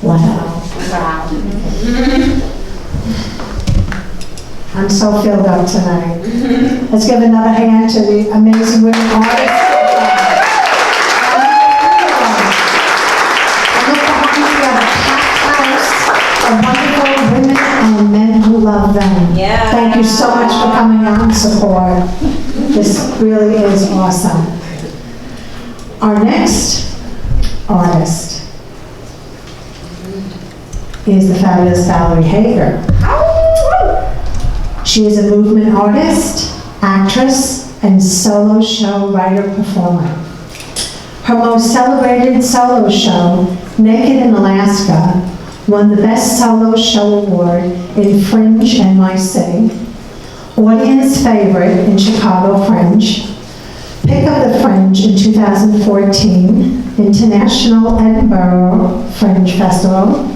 Wow. Wow. I'm so filled up tonight. Let's give another hand to the amazing women artists. And look behind you, we have a packed house of wonderful women and men who love them. Yeah. Thank you so much for coming out and support. This really is awesome. Our next artist is the fabulous Valerie Hager. She is a movement artist, actress, and solo show writer-performer. Her most celebrated solo show, Naked in Alaska, won the Best Solo Show Award in Fringe NYC, Audience Favorite in Chicago Fringe, Pick of the Fringe in 2014, International Edinburgh Fringe Festival,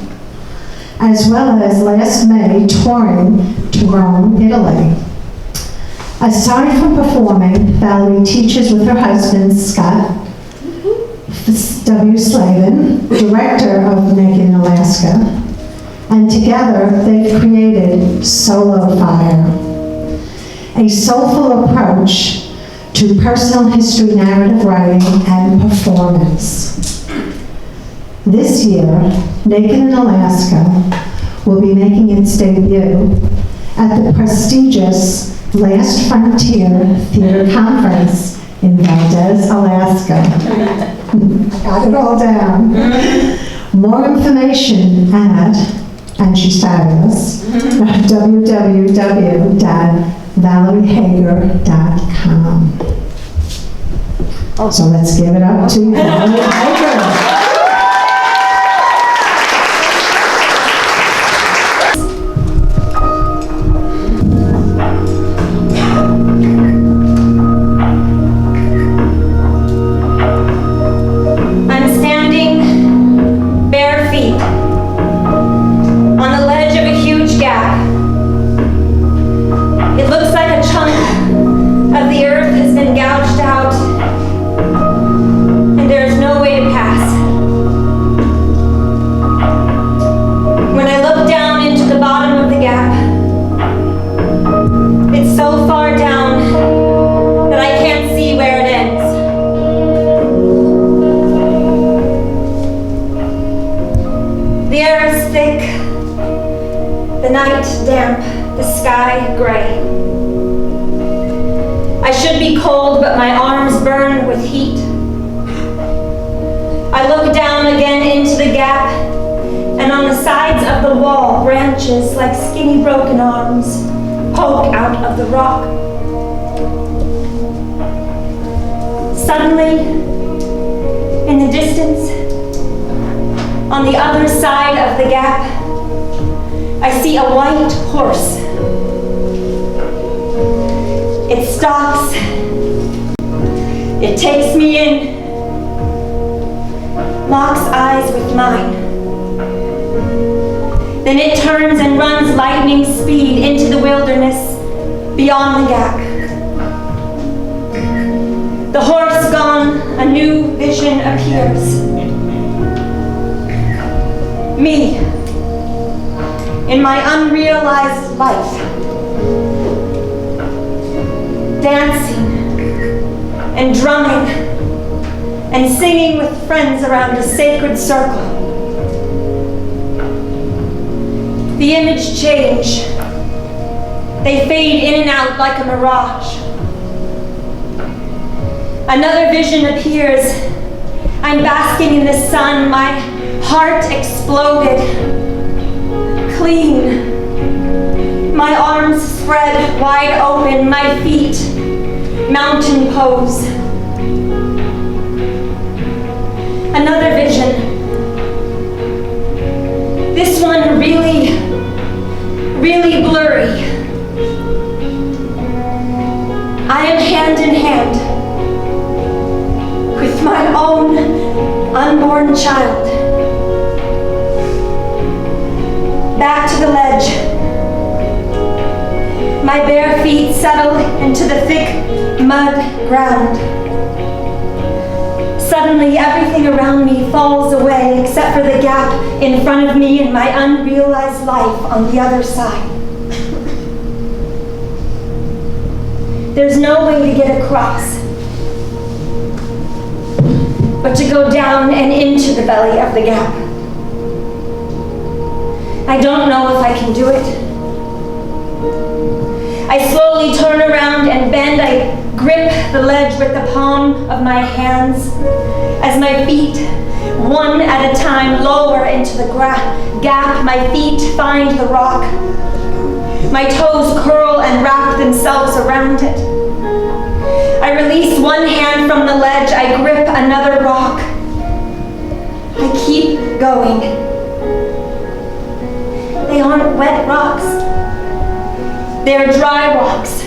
as well as last May touring to Rome, Italy. Aside from performing, Valerie teaches with her husband, Scott W. Slavin, director of Naked in Alaska, and together they've created Solo Fire, a soulful approach to personal history narrative writing and performance. This year, Naked in Alaska will be making its debut at the prestigious Last Frontier Theater Conference in Valdez, Alaska. Got it all down. More information at, and she's fabulous, www.valeriehager.com. So let's give it up to Valerie Hager. Like skinny broken arms poke out of the rock. Suddenly, in the distance, on the other side of the gap, I see a white horse. It stops. It takes me in, locks eyes with mine. Then it turns and runs lightning speed into the wilderness beyond the gap. The horse gone, a new vision appears. Me, in my unrealized life, dancing and drumming and singing with friends around a sacred circle. The image change. They fade in and out like a mirage. Another vision appears. I'm basking in the sun. My heart exploded. Clean. My arms spread wide open. My feet mountain pose. Another vision. This one really blurry. I am hand in hand with my own unborn child. Back to the ledge. My bare feet settle into the thick mud ground. Suddenly, suddenly everything around me falls away except for the gap in front of me and my unrealized life on the other side. There's no way to get across but to go down and into the belly of the gap. I don't know if I can do it. I slowly turn around and bend. I grip the ledge with the palm of my hands as my feet, one at a time, lower into the gap. My feet find the rock. My toes curl and wrap themselves around it. I release one hand from the ledge. I grip another rock. I keep going. They aren't wet rocks. They're dry rocks,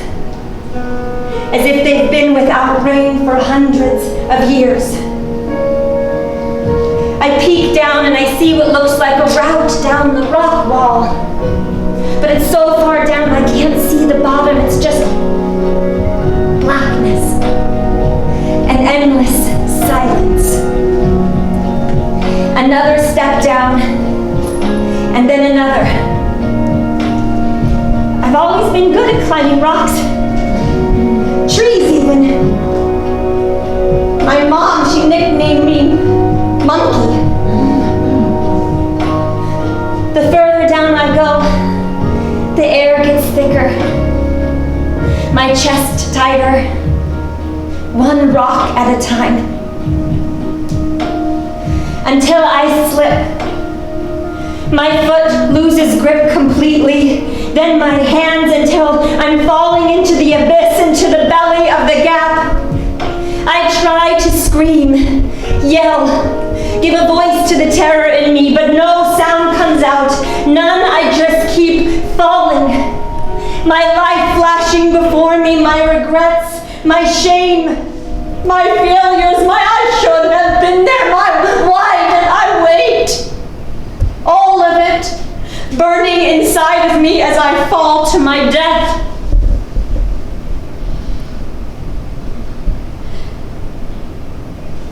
as if they've been without rain for hundreds of years. I peek down and I see what looks like a route down the rock wall, but it's so far down I can't see the bottom. It's just blackness and endless silence. Another step down, and then another. I've always been good at climbing rocks, trees even. My mom, she nicknamed me Monkey. The further down I go, the air gets thicker, my chest tighter, one rock at a time, until I slip. My foot loses grip completely, then my hands until I'm falling into the abyss, into the belly of the gap. I try to scream, yell, give a voice to the terror in me, but no sound comes out, none. I just keep falling. My life flashing before me, my regrets, my shame, my failures, I should have been there. Why did I wait? All of it burning inside of me as I fall to my death.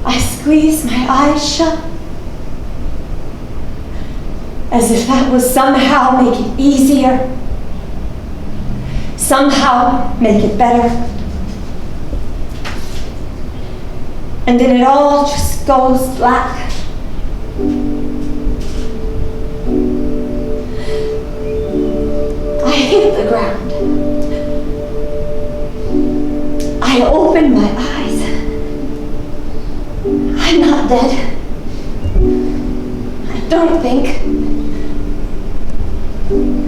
I squeeze my eyes shut, as if that would somehow make it easier, somehow make it better. And then it all just goes black. I hit the ground. I open my eyes. I'm not dead. I don't think.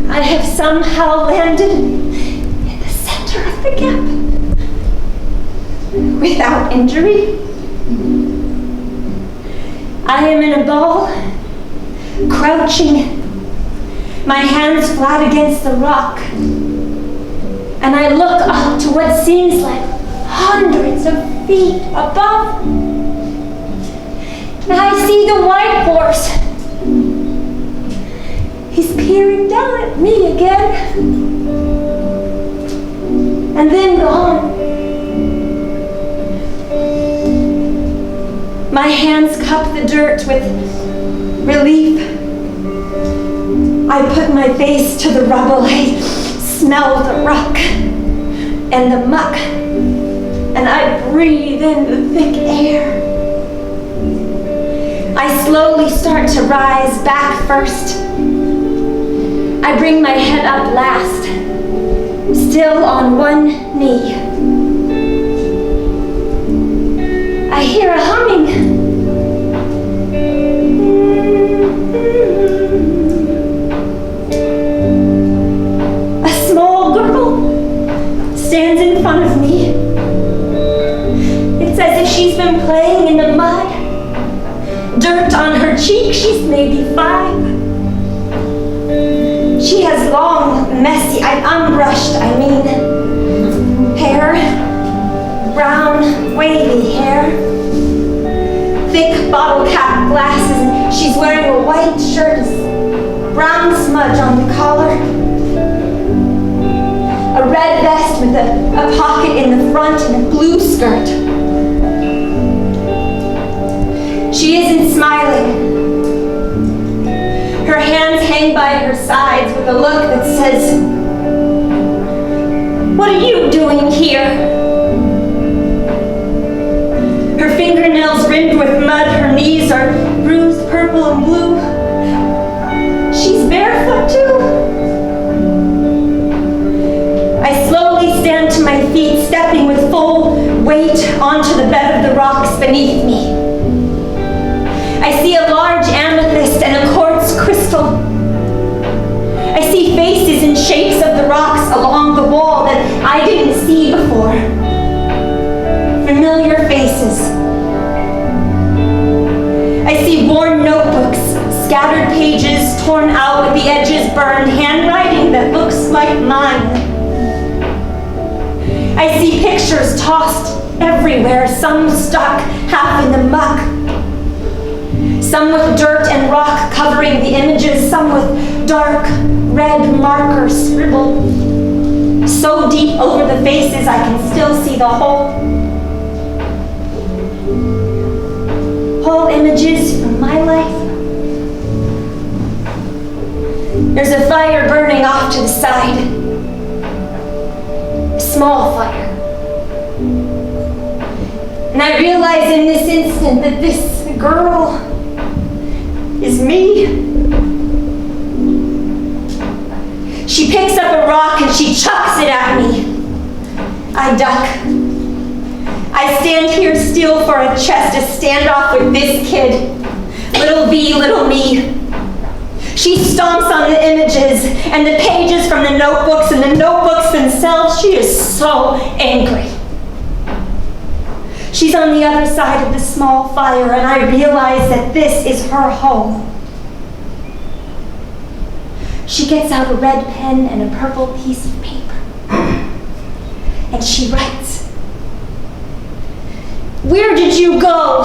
I have somehow landed in the center of the gap, without injury. I am in a ball, crouching, my hands flat against the rock, and I look up to what seems like hundreds of feet above. And I see the white horse. He's peering down at me again, and then gone. My hands cup the dirt with relief. I put my face to the rubble. I smell the rock and the muck, and I breathe in the thick air. I slowly start to rise, back first. I bring my head up last, still on one knee. I hear a humming. A small girl stands in front of me. It's as if she's been playing in the mud. Dirt on her cheek, she's maybe 5. She has long, messy, unbrushed, hair. Brown, wavy hair. Thick bottle cap glasses, and she's wearing a white shirt, brown smudge on the collar. A red vest with a pocket in the front and a blue skirt. She isn't smiling. Her hands hang by her sides with a look that says, "What are you doing here?" Her fingernails rimmed with mud, her knees are bruised purple and blue. She's barefoot too. I slowly stand to my feet, stepping with full weight onto the bed of the rocks beneath me. I see a large amethyst and a quartz crystal. I see faces and shapes of the rocks along the wall that I didn't see before. Familiar faces. I see worn notebooks, scattered pages torn out with the edges burned, handwriting that looks like mine. I see pictures tossed everywhere, some stuck half in the muck, some with dirt and rock covering the images, some with dark red markers scribbled so deep over the faces I can still see the whole images from my life. There's a fire burning off to the side, a small fire. And I realize in this instant that this girl is me. She picks up a rock and she chucks it at me. I duck. I stand here still for a chest, a standoff with this kid. Little B, little me. She stomps on the images and the pages from the notebooks and the notebooks themselves. She is so angry. She's on the other side of the small fire, and I realize that this is her home. She gets out a red pen and a purple piece of paper, and she writes, "Where did you go?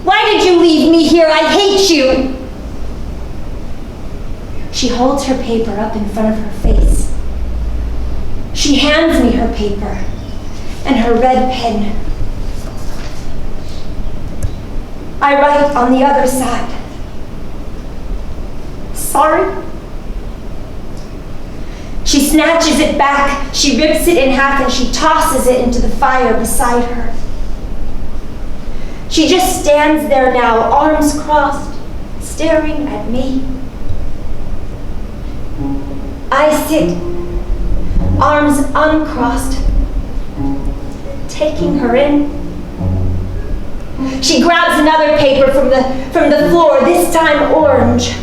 Why did you leave me here? I hate you." She holds her paper up in front of her face. She hands me her paper and her red pen. I write on the other side, "Sorry." She snatches it back, she rips it in half, and she tosses it into the fire beside her. She just stands there now, arms crossed, staring at me. I sit, arms uncrossed, taking her in. She grabs another paper from the floor, this time orange.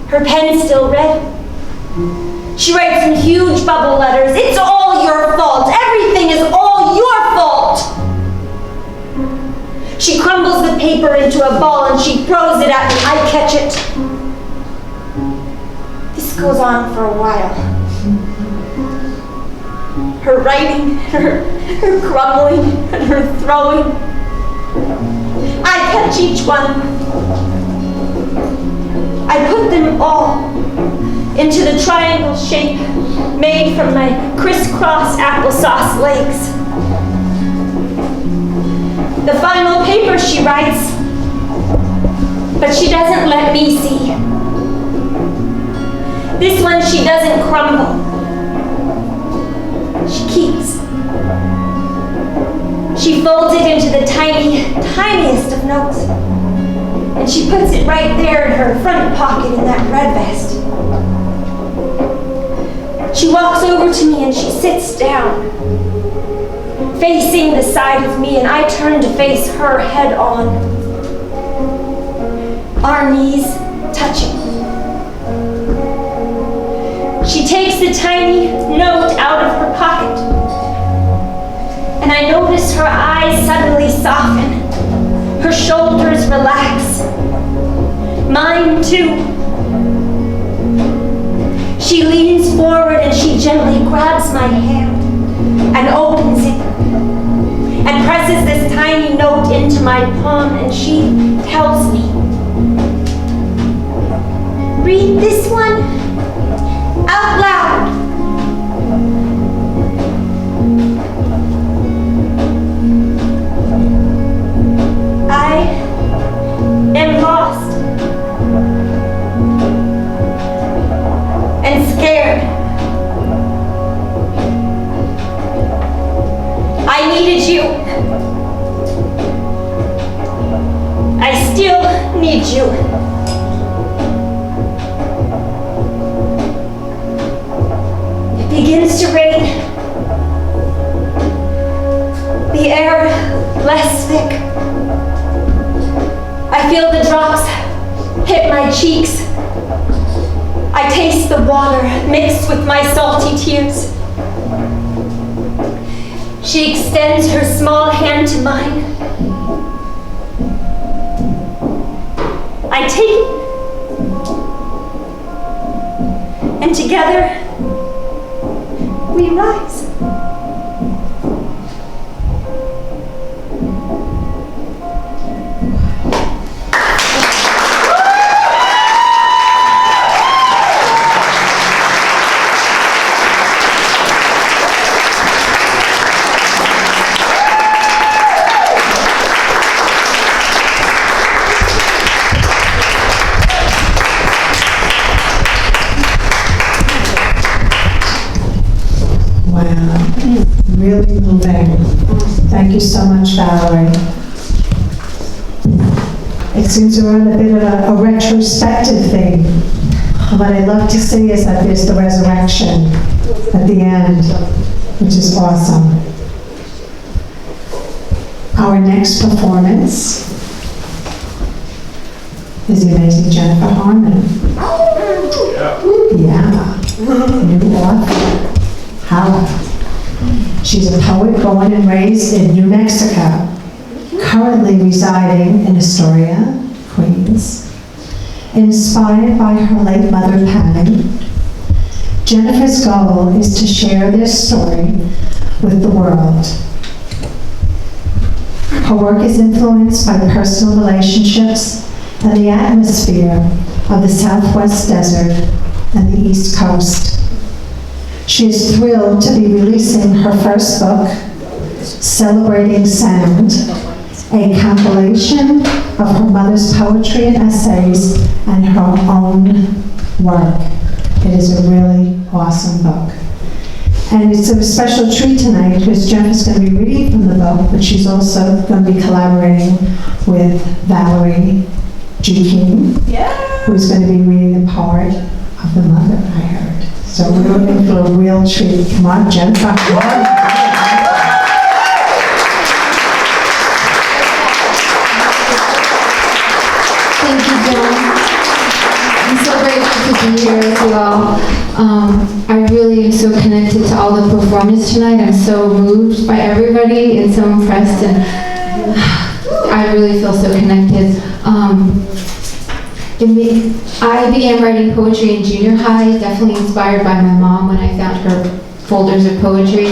Her pen still red. She writes in huge bubble letters, "It's all your fault. Everything is all your fault." She crumbles the paper into a ball and she throws it at me. I catch it. This goes on for a while. Her writing, her crumbling, and her throwing. I catch each one. I put them all into the triangle shape made from my crisscross applesauce legs. The final paper she writes, but she doesn't let me see. This one she doesn't crumble. She keeps. She folds it into the tiniest of notes, and she puts it right there in her front pocket in that red vest. She walks over to me and she sits down, facing the side of me, and I turn to face her head on, our knees touching. She takes the tiny note out of her pocket, and I notice her eyes suddenly soften, her shoulders relax, mine too. She leans forward and she gently grabs my hand and opens it and presses this tiny note into my palm, and she tells me, "Read this one out loud." I need you. It begins to rain. The air less thick. I feel the drops hit my cheeks. I taste the water mixed with my salty tears. She extends her small hand to mine. I take it. And together, we rise. Really moving. Thank you so much, Valerie. It seems we're on a bit of a retrospective thing. What I love to see is that there's the resurrection at the end, which is awesome. Our next performance is the amazing Jennifer Harmon. Yeah. New author. How? She's a poet born and raised in New Mexico, currently residing in Astoria, Queens. Inspired by her late mother, Patty, Jennifer's goal is to share this story with the world. Her work is influenced by personal relationships and the atmosphere of the Southwest Desert and the East Coast. She is thrilled to be releasing her first book, Celebrating Sound, a compilation of her mother's poetry and essays and her own work. It is a really awesome book. And it's a special treat tonight because Jennifer's going to be reading from the book, but she's also going to be collaborating with Valerie Hager, who's going to be reading the part of the mother, I heard. So we're looking for a real treat. Come on, Jennifer. Thank you, Joan. I'm so grateful to be here with you all. I really am so connected to all the performers tonight. I'm so moved by everybody and so impressed, and I really feel so connected. I began writing poetry in junior high, definitely inspired by my mom when I found her folders of poetry.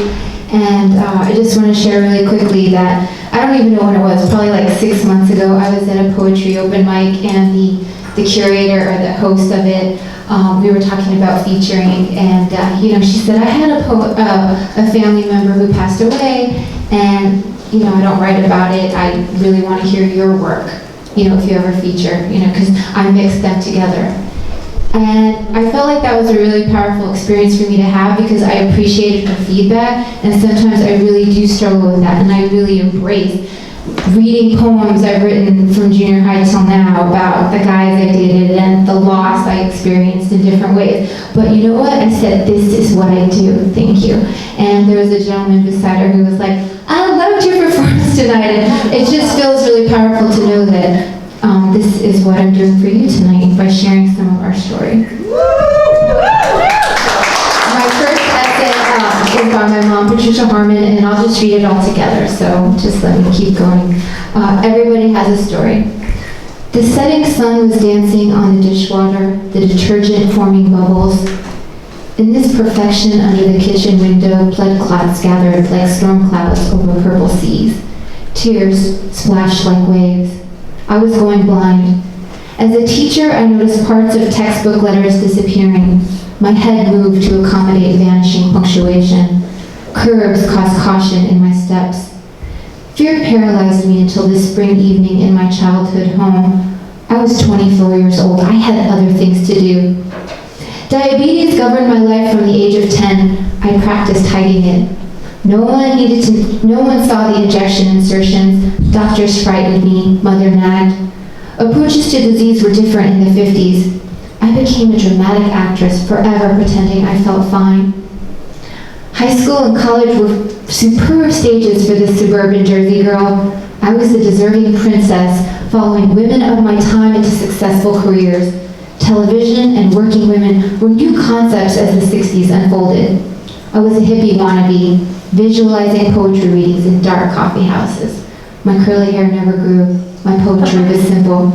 And I just want to share really quickly that I don't even know when it was, probably like 6 months ago, I was at a poetry open mic, and the curator or the host of it, we were talking about featuring, and she said, I had a family member who passed away, and I don't write about it. I really want to hear your work. If you ever feature, because I mixed them together. And I felt like that was a really powerful experience for me to have because I appreciated her feedback, and sometimes I really do struggle with that, and I really embrace reading poems I've written from junior high till now about the guys I dated and the loss I experienced in different ways. But you know what? I said, this is what I do, thank you. And there was a gentleman beside her who was like, I loved your performance tonight. And it just feels really powerful to know that this is what I'm doing for you tonight by sharing some of our story. My first essay is by my mom, Patricia Harmon, and I'll just read it all together, so just let me keep going. Everybody has a story. The setting sun was dancing on the dishwater, the detergent forming bubbles. In this perfection under the kitchen window, blood clots gathered like storm clouds over purple seas. Tears splashed like waves. I was going blind. As a teacher, I noticed parts of textbook letters disappearing. My head moved to accommodate vanishing punctuation. Curves caused caution in my steps. Fear paralyzed me until this spring evening in my childhood home. I was 24 years old. I had other things to do. Diabetes governed my life from the age of 10. I practiced hiding it. No one saw the injection insertions. Doctors frightened me. Mother nagged. Approaches to disease were different in the 50s. I became a dramatic actress, forever pretending I felt fine. High school and college were superb stages for this suburban Jersey girl. I was the deserving princess, following women of my time into successful careers. Television and working women were new concepts as the 60s unfolded. I was a hippie wannabe, visualizing poetry readings in dark coffee houses. My curly hair never grew. My poetry was simple.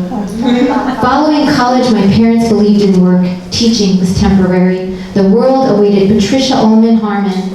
Following college, my parents believed in work. Teaching was temporary. The world awaited Patricia Ullman Harmon.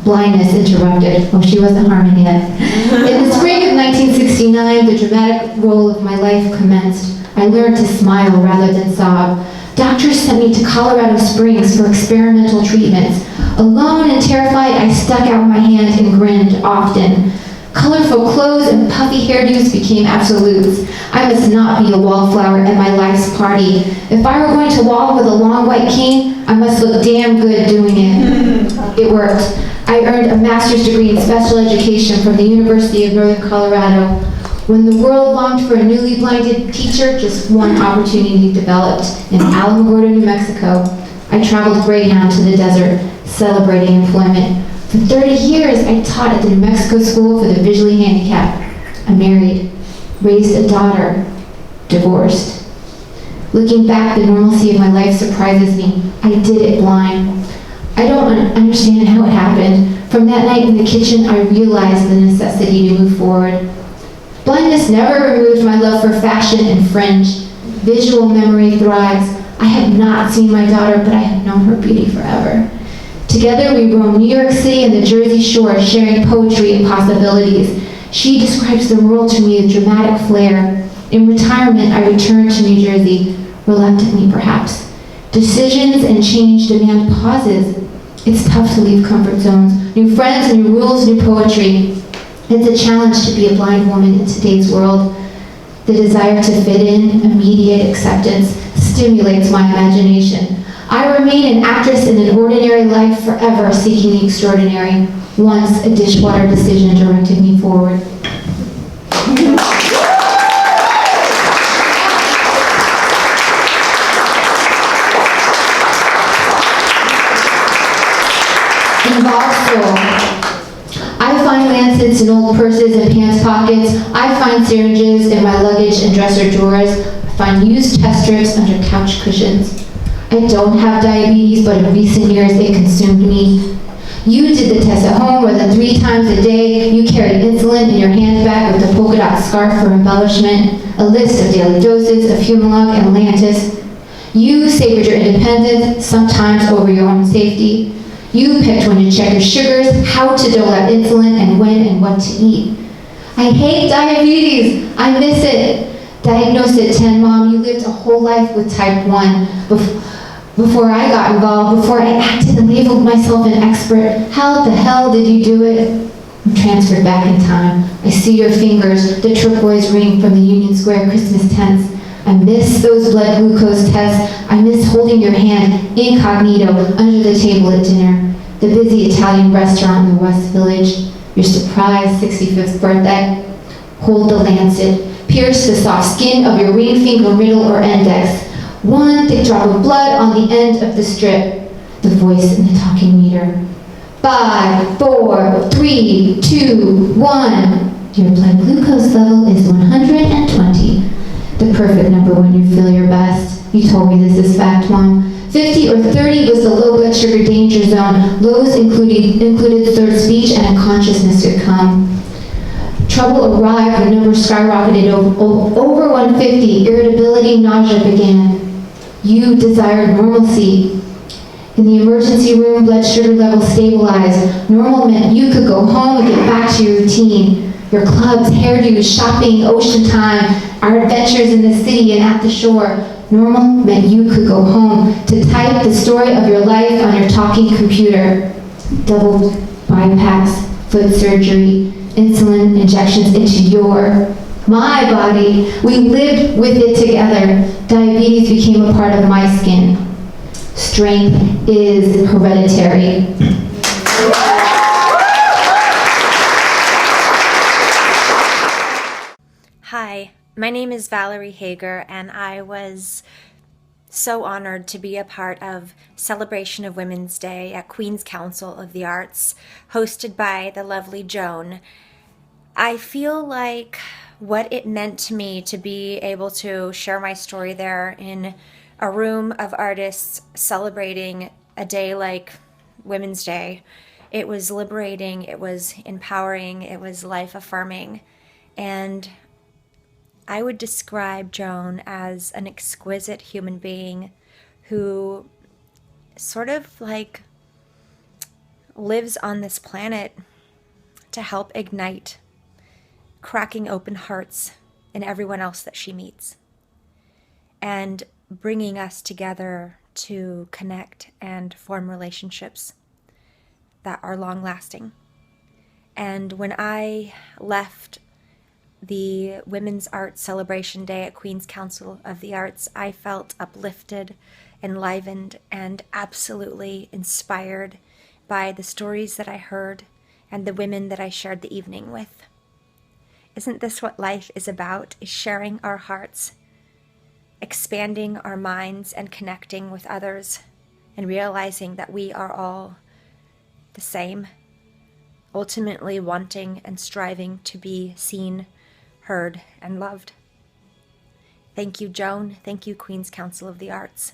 Blindness interrupted. Oh, she wasn't Harmon yet. In the spring of 1969, the dramatic role of my life commenced. I learned to smile rather than sob. Doctors sent me to Colorado Springs for experimental treatments. Alone and terrified, I stuck out my hand and grinned often. Colorful clothes and puffy hairdos became absolutes. I must not be a wallflower at my life's party. If I were going to walk with a long white cane, I must look damn good doing it. It worked. I earned a master's degree in special education from the University of Northern Colorado. When the world longed for a newly blinded teacher, just one opportunity developed in Alamogordo, New Mexico. I traveled Greyhound to the desert, celebrating employment. For 30 years, I taught at the New Mexico School for the Visually Handicapped. I married, raised a daughter, divorced. Looking back, the normalcy of my life surprises me. I did it blind. I don't understand how it happened. From that night in the kitchen, I realized the necessity to move forward. Blindness never removed my love for fashion and fringe. Visual memory thrives. I have not seen my daughter, but I have known her beauty forever. Together we roam New York City and the Jersey Shore, sharing poetry and possibilities. She describes the world to me with dramatic flair. In retirement, I return to New Jersey, reluctantly perhaps. Decisions and change demand pauses. It's tough to leave comfort zones. New friends, new rules, new poetry. It's a challenge to be a blind woman in today's world. The desire to fit in, immediate acceptance, stimulates my imagination. I remain an actress in an ordinary life, forever seeking the extraordinary. Once a dishwater decision directed me forward. Involved soul. I find lancets in old purses and pants pockets. I find syringes in my luggage and dresser drawers. I find used test strips under couch cushions. I don't have diabetes, but in recent years it consumed me. You did the test at home more than 3 times a day. You carried insulin in your handbag with a polka dot scarf for embellishment, a list of daily doses of Humalog and Lantus. You savored your independence, sometimes over your own safety. You picked when to check your sugars, how to dole out insulin, and when and what to eat. I hate diabetes. I miss it. Diagnosed at 10, Mom, you lived a whole life with type 1. Before I got involved, before I acted and labeled myself an expert, how the hell did you do it? I'm transferred back in time. I see your fingers, the turquoise ring from the Union Square Christmas tents. I miss those blood glucose tests. I miss holding your hand incognito under the table at dinner. The busy Italian restaurant in the West Village. Your surprise 65th birthday. Hold the lancet. Pierce the soft skin of your ring finger, middle, or index. One thick drop of blood on the end of the strip. The voice in the talking meter. 5, 4, 3, 2, 1. Your blood glucose level is 120. The perfect number when you feel your best. You told me this is fact, Mom. 50 or 30 was the low blood sugar danger zone. Lows included third speech and unconsciousness to come. Trouble arrived when numbers skyrocketed over 150. Irritability, nausea began. You desired normalcy. In the emergency room, blood sugar levels stabilized. Normal meant you could go home and get back to your routine. Your clubs, hairdos, shopping, ocean time, our adventures in the city and at the shore. Normal meant you could go home to type the story of your life on your talking computer. Double bypass, foot surgery, insulin injections into my body. We lived with it together. Diabetes became a part of my skin. Strength is hereditary. Hi, My name is Valerie Hager, and I was so honored to be a part of Celebration of Women's Day at Queen's Council of the Arts, hosted by the lovely Joan. I feel like what it meant to me to be able to share my story there in a room of artists celebrating a day like Women's Day. It was liberating, it was empowering, it was life-affirming, and I would describe Joan as an exquisite human being who sort of like lives on this planet to help ignite cracking open hearts in everyone else that she meets and bringing us together to connect and form relationships that are long-lasting. And when I left the Women's Arts Celebration Day at Queen's Council of the Arts, I felt uplifted, enlivened, and absolutely inspired by the stories that I heard and the women that I shared the evening with. Isn't this what life is about, is sharing our hearts, expanding our minds and connecting with others, and realizing that we are all the same, ultimately wanting and striving to be seen, heard, and loved. Thank you, Joan. Thank you, Queen's Council of the Arts.